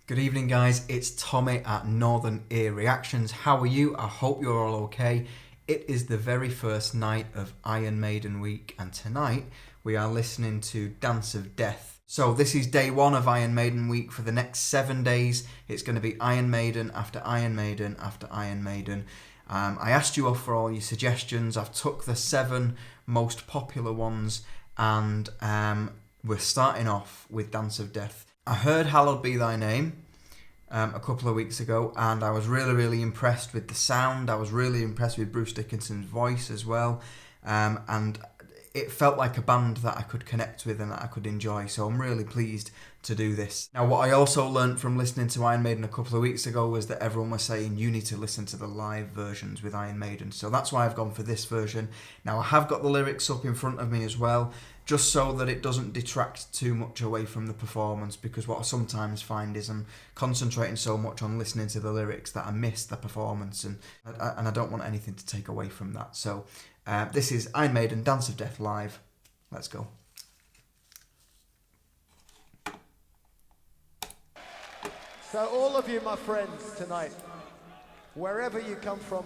Good evening, guys. It's Tommy at NorthernEar Reactions. How are you? I hope you're all okay. It is the very first night of Iron Maiden week, and tonight we are listening to Dance of Death. So this is day one of Iron Maiden week. For the next 7 days, it's going to be Iron Maiden after Iron Maiden after Iron Maiden. I asked you all for all your suggestions. I've took the 7 most popular ones, and we're starting off with Dance of Death. I heard Hallowed Be Thy Name a couple of weeks ago, and I was really impressed with the sound. I was really impressed with Bruce Dickinson's voice as well, and it felt like a band that I could connect with and that I could enjoy, so I'm really pleased to do this. Now, what I also learnt from listening to Iron Maiden a couple of weeks ago was that everyone was saying you need to listen to the live versions with Iron Maiden, so that's why I've gone for this version. Now, I have got the lyrics up in front of me as well, just so that it doesn't detract too much away from the performance, because what I sometimes find is I'm concentrating so much on listening to the lyrics that I miss the performance, and I don't want anything to take away from that. So this is Iron Maiden Dance of Death live. Let's go. So all of you, my friends, tonight, wherever you come from,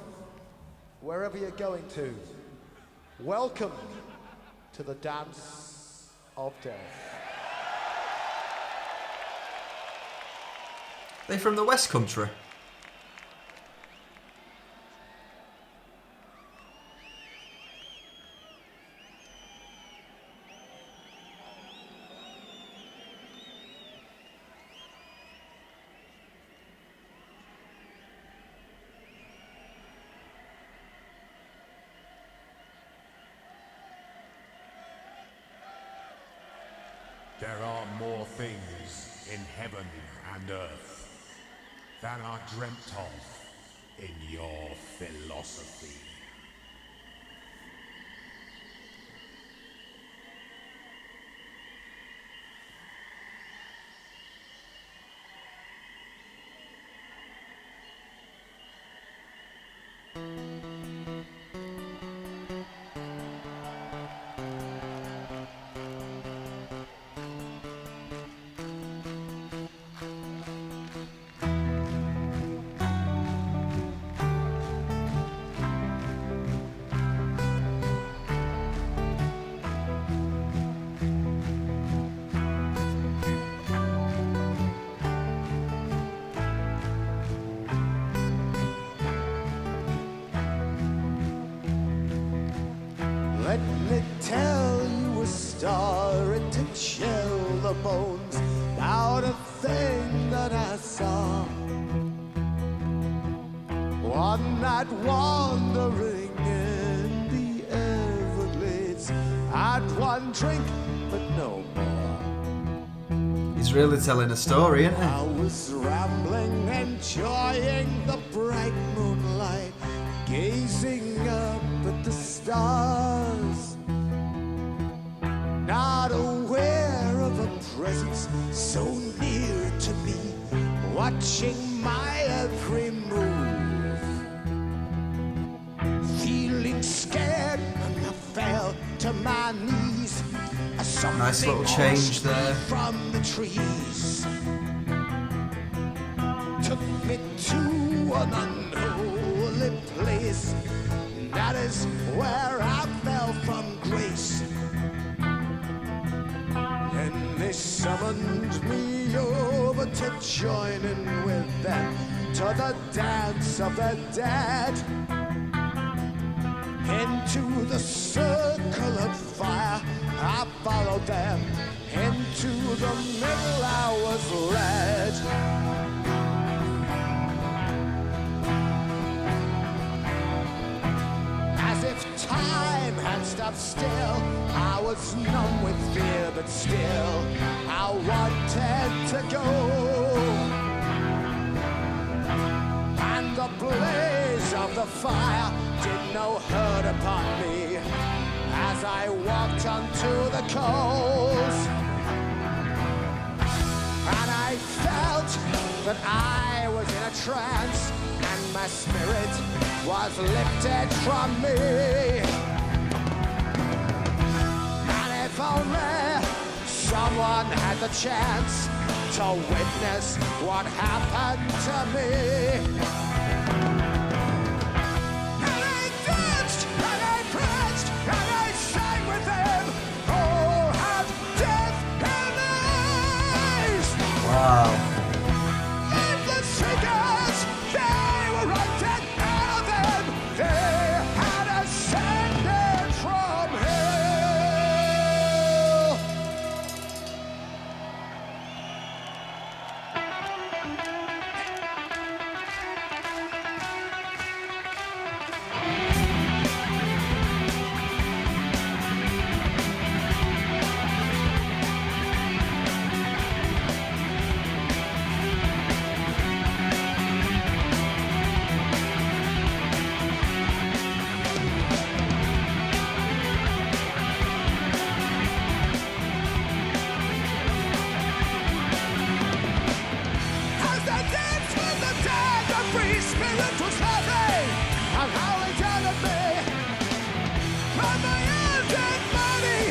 wherever you're going to, welcome to the Dance of Death. They from the West Country? There are more things in heaven and earth than are dreamt of in your philosophy. Let me tell you a story to chill the bones about a thing that I saw. One night wandering in the Everglades, had one drink but no more. He's really telling a story, isn't he? I was rambling, enjoying the bright moonlight, gazing up at the stars, not aware of a presence so near to me, watching my every move. Feeling scared, and I fell to my knees. Nice little change there. From the trees took me to an unholy place. That is where I fell from grace. And they summoned me over to join in with them to the dance of the dead. Into the circle of fire I followed them. Into the middle I was led. As if time had stopped still, I was numb with fear, but still I wanted to go. And the blaze of the fire did no hurt upon me as I walked onto the coals. And I felt that I was in a trance, and my spirit was lifted from me. And if only someone had the chance, to witness what happened to me. And I danced, and I pranced, and I sang with them. All had death in eyes. Wow. Lifeless figures, they were right dead out of them. They had ascended from hell. As they danced with the dead, the free spirit was heavy and howling down at me. But my ended money,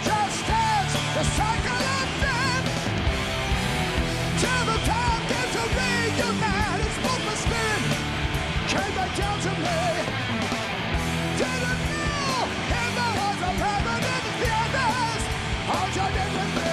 just as the cycle of death. Till the time came to reunite, its movement spirit came back down to me. Didn't know in the halls of heaven and the others all joined in with me.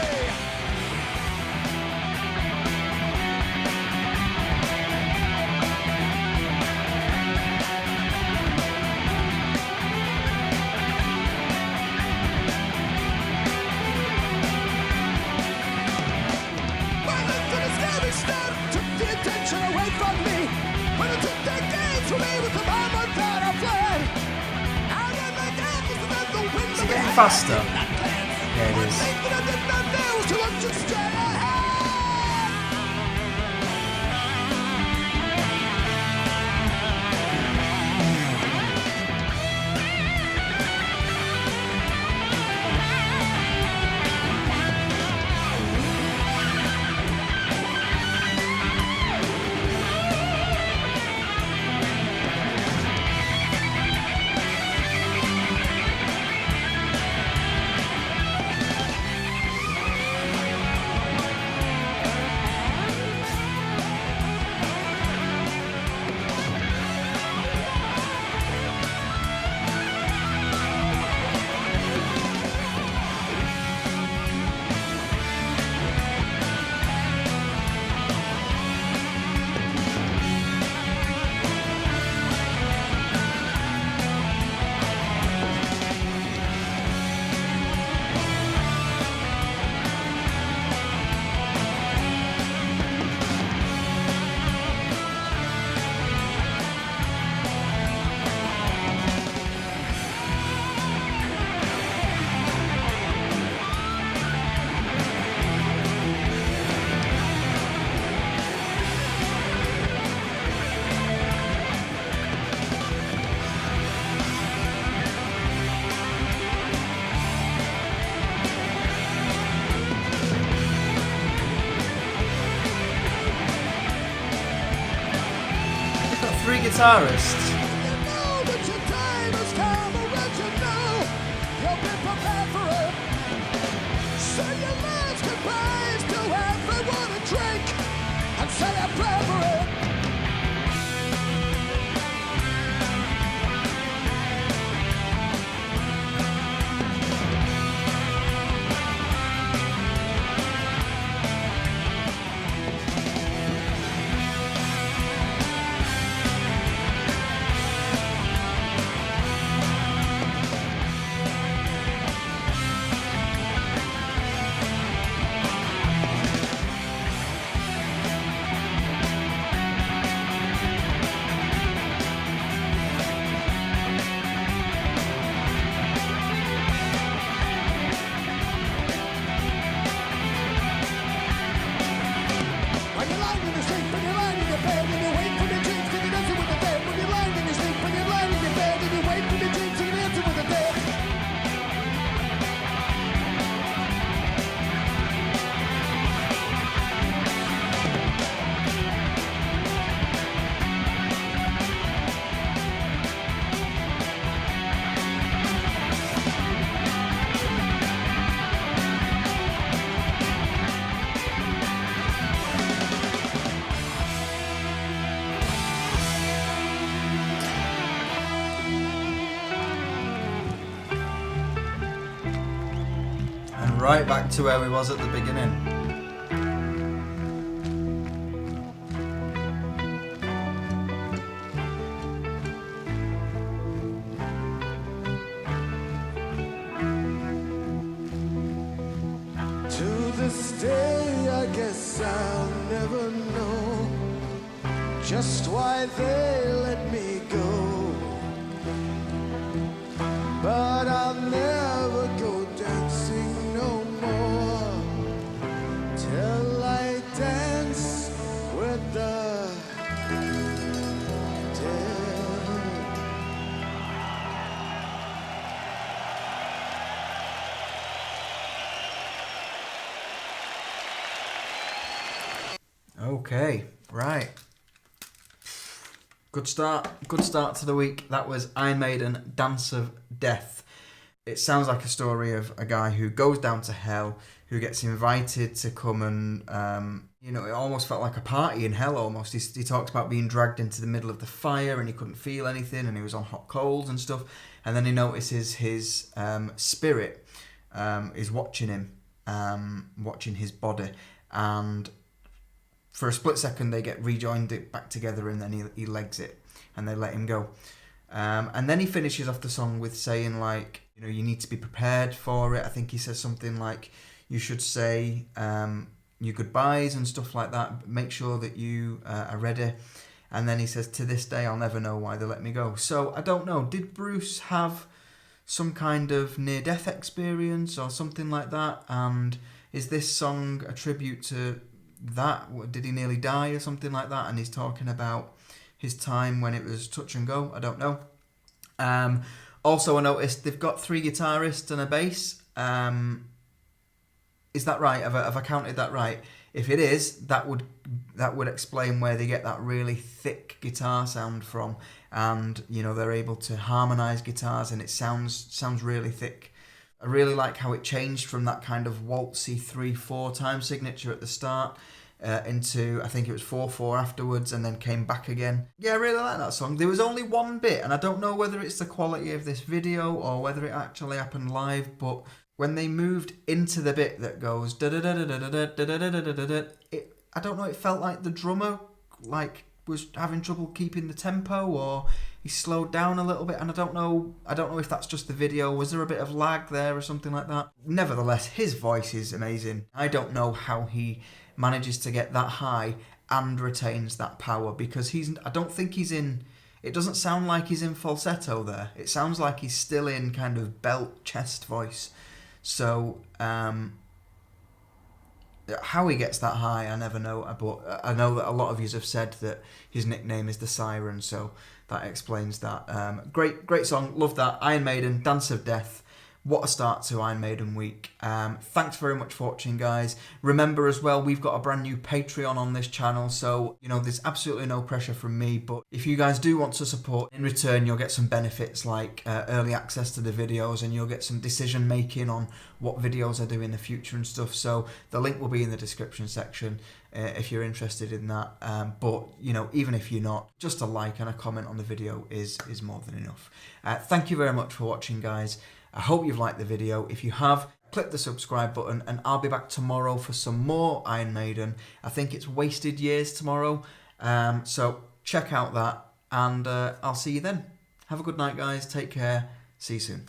When the scary step took the attention away from me, when it took their gaze from me with the moment that I fled, and when the gap was above the wind, Is it getting faster? Yeah, it one is. thing that I did not know was to look just straight ahead. Three guitarists. You know that your time has come around, you know you'll be prepared for it. Say your last goodbyes to everyone and drink and say a prayer for it. Right back to where we was at the beginning. To this day, I guess I'll never know just why they let me go. But I'll never go dancing no more till I dance with the dead. Okay, right. Good start to the week. That was Iron Maiden, Dance of Death. It sounds like a story of a guy who goes down to hell, who gets invited to come and, it almost felt like a party in hell almost. He talks about being dragged into the middle of the fire and he couldn't feel anything and he was on hot coals and stuff. And then he notices his spirit is watching him, watching his body. And for a split second, they get rejoined back together, and then he legs it, and they let him go. And then he finishes off the song with saying, like, you need to be prepared for it. I think he says something like, you should say your goodbyes and stuff like that. Make sure that you are ready. And then he says, to this day, I'll never know why they let me go. So I don't know. Did Bruce have some kind of near-death experience or something like that? And is this song a tribute to that? Did he nearly die or something like that? And he's talking about his time when it was touch and go. I don't know. Also, I noticed they've got 3 guitarists and a bass. Is that right? Have I counted that right? If it is, that would explain where they get that really thick guitar sound from. And they're able to harmonise guitars, and it sounds really thick. I really like how it changed from that kind of waltzy 3/4 time signature at the start into, I think it was 4/4 afterwards, and then came back again. Yeah, I really like that song. There was only one bit, and I don't know whether it's the quality of this video or whether it actually happened live, but when they moved into the bit that goes da da da da da da da da da da da, I don't know, it felt like the drummer was having trouble keeping the tempo, or he slowed down a little bit, and I don't know if that's just the video. Was there a bit of lag there or something like that? Nevertheless, his voice is amazing. I don't know how he manages to get that high and retains that power, because I don't think he's in, it doesn't sound like he's in falsetto there. It sounds like he's still in kind of belt chest voice. So how he gets that high, I never know, but I know that a lot of you have said that his nickname is the Siren, so that explains that. Great song, love that. Iron Maiden, Dance of Death. What a start to Iron Maiden week. Thanks very much for watching, guys. Remember as well, we've got a brand new Patreon on this channel, so there's absolutely no pressure from me, but if you guys do want to support, in return you'll get some benefits like early access to the videos, and you'll get some decision making on what videos I do in the future and stuff. So the link will be in the description section if you're interested in that. But even if you're not, just a like and a comment on the video is more than enough. Thank you very much for watching, guys. I hope you've liked the video. If you have, click the subscribe button, and I'll be back tomorrow for some more Iron Maiden. I think it's Wasted Years tomorrow. So check out that, and I'll see you then. Have a good night, guys. Take care. See you soon.